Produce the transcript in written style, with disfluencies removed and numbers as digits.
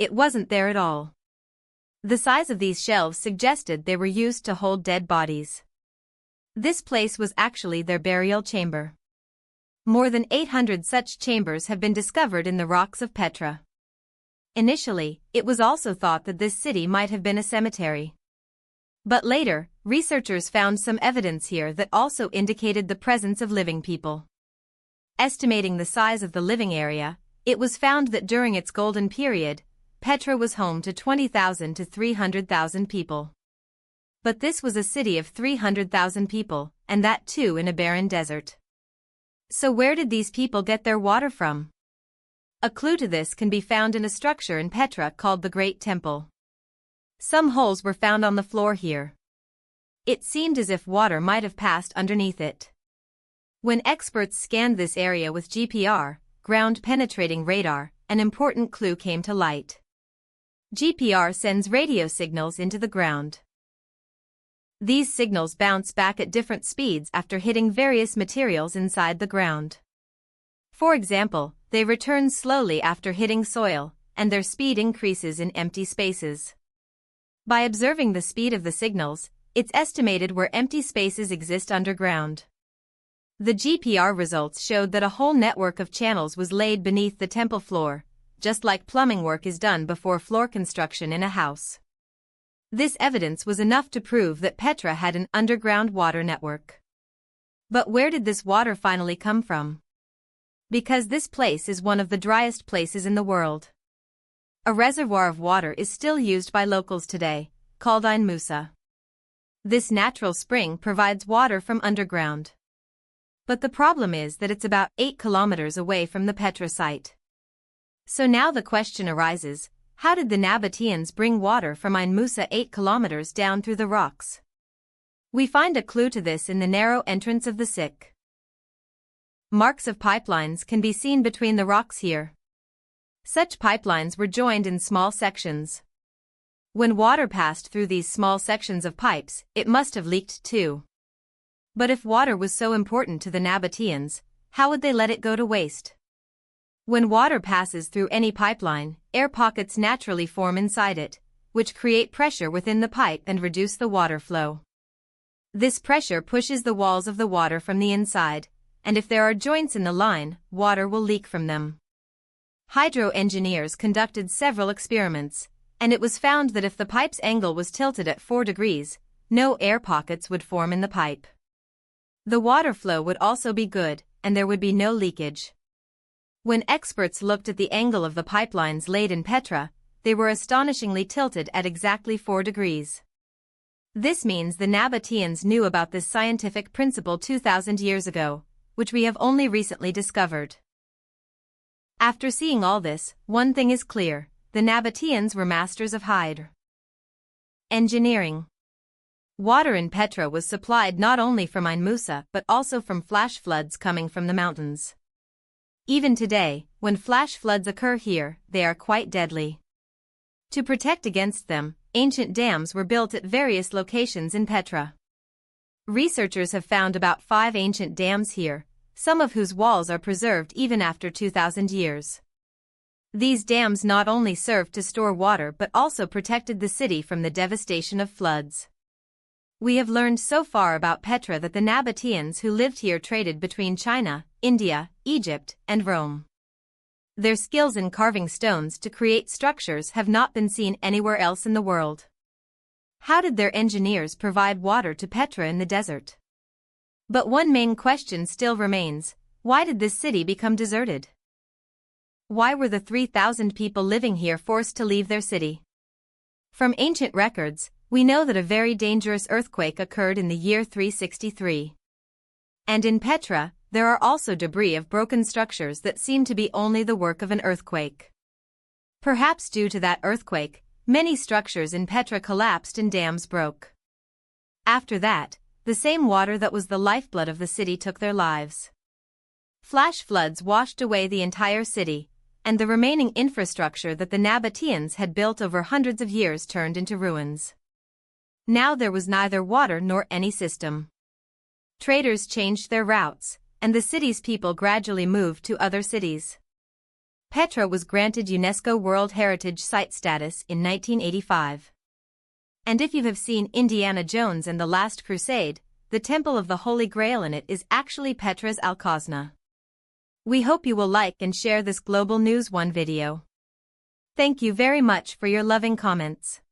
it wasn't there at all. The size of these shelves suggested they were used to hold dead bodies. This place was actually their burial chamber. More than 800 such chambers have been discovered in the rocks of Petra. Initially, it was also thought that this city might have been a cemetery. But later, researchers found some evidence here that also indicated the presence of living people. Estimating the size of the living area, it was found that during its golden period, Petra was home to 20,000 to 300,000 people. But this was a city of 300,000 people, and that too in a barren desert. So where did these people get their water from? A clue to this can be found in a structure in Petra called the Great Temple. Some holes were found on the floor here. It seemed as if water might have passed underneath it. When experts scanned this area with GPR, ground-penetrating radar, an important clue came to light. GPR sends radio signals into the ground. These signals bounce back at different speeds after hitting various materials inside the ground. For example, they return slowly after hitting soil, and their speed increases in empty spaces. By observing the speed of the signals, it's estimated where empty spaces exist underground. The GPR results showed that a whole network of channels was laid beneath the temple floor, just like plumbing work is done before floor construction in a house. This evidence was enough to prove that Petra had an underground water network. But where did this water finally come from? Because this place is one of the driest places in the world. A reservoir of water is still used by locals today, called Ain Musa. This natural spring provides water from underground. But the problem is that it's about 8 kilometers away from the Petra site. So now the question arises, how did the Nabateans bring water from Ain Musa 8 kilometers down through the rocks? We find a clue to this in the narrow entrance of the Sikh. Marks of pipelines can be seen between the rocks here. Such pipelines were joined in small sections. When water passed through these small sections of pipes, it must have leaked too. But if water was so important to the Nabateans, how would they let it go to waste? When water passes through any pipeline, air pockets naturally form inside it, which create pressure within the pipe and reduce the water flow. This pressure pushes the walls of the water from the inside, and if there are joints in the line, water will leak from them. Hydro engineers conducted several experiments, and it was found that if the pipe's angle was tilted at 4 degrees, no air pockets would form in the pipe. The water flow would also be good, and there would be no leakage. When experts looked at the angle of the pipelines laid in Petra, they were astonishingly tilted at exactly 4 degrees. This means the Nabateans knew about this scientific principle 2,000 years ago, which we have only recently discovered. After seeing all this, one thing is clear, the Nabateans were masters of hydro engineering. Water in Petra was supplied not only from Ain Musa but also from flash floods coming from the mountains. Even today, when flash floods occur here, they are quite deadly. To protect against them, ancient dams were built at various locations in Petra. Researchers have found about 5 ancient dams here, some of whose walls are preserved even after 2,000 years. These dams not only served to store water but also protected the city from the devastation of floods. We have learned so far about Petra that the Nabateans who lived here traded between China, India, Egypt, and Rome. Their skills in carving stones to create structures have not been seen anywhere else in the world. How did their engineers provide water to Petra in the desert? But one main question still remains, why did this city become deserted? Why were the 3,000 people living here forced to leave their city? From ancient records, we know that a very dangerous earthquake occurred in the year 363. And in Petra, there are also debris of broken structures that seem to be only the work of an earthquake. Perhaps due to that earthquake, many structures in Petra collapsed and dams broke. After that, the same water that was the lifeblood of the city took their lives. Flash floods washed away the entire city, and the remaining infrastructure that the Nabateans had built over hundreds of years turned into ruins. Now there was neither water nor any system. Traders changed their routes, and the city's people gradually moved to other cities. Petra was granted UNESCO World Heritage Site status in 1985. And if you have seen Indiana Jones and the Last Crusade, the Temple of the Holy Grail in it is actually Petra's Al-Khazna. We hope you will like and share this Global News 1 video. Thank you very much for your loving comments.